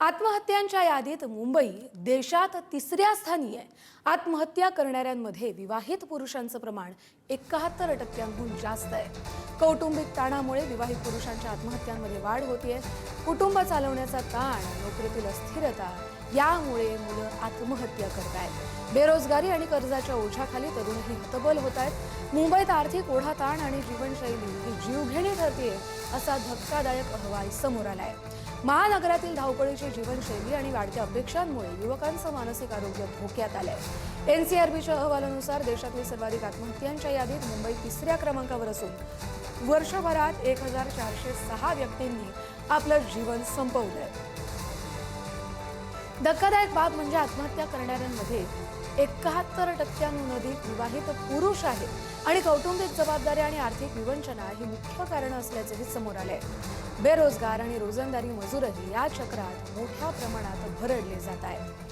आत्महत्यांच्या यादीत मुंबई देशात तिसऱ्या स्थानी आहे। आत्महत्या करणाऱ्यांमध्ये विवाहित पुरुषांचं प्रमाण 71% जास्त आहे। कौटुंबिक ताणामुळे विवाहित पुरुषांच्या आत्महत्यांमध्ये वाढ होतीये। कुटुंब चालवण्याचा ताण, नोकरीतील अस्थिरता यामुळे मुलं आत्महत्या करतायत। बेरोजगारी आणि कर्जाच्या ओझ्याखाली तरुणही हतबल होतायत। मुंबईत आर्थिक ओढाताण आणि जीवनशैली ही जीवघेणी ठरतेय असा धक्कादायक अहवाल समोर आलाय। महानगरातील धावपळीची जीवनशैली आणि वाढत्या अपेक्षांमुळे युवकांचं मानसिक आरोग्य धोक्यात आलंय। एनसीआरबीच्या अहवालानुसार देशातील सर्वाधिक आत्महत्यांच्या यादीत मुंबई तिसऱ्या क्रमांकावर असून वर्षभरात 1406 व्यक्तींनी आपलं जीवन संपवलंय। धक्कादायक बाब म्हणजे आत्महत्या करणाऱ्यांमध्ये 71% अधिक विवाहित पुरुष आहेत आणि कौटुंबिक जबाबदारी आणि आर्थिक विवंचना ही मुख्य कारण असल्याचेही समोर आले। बेरोजगार आणि रोजंदारी मजूरही या चक्रात मोठ्या प्रमाणात भरडले जात आहेत।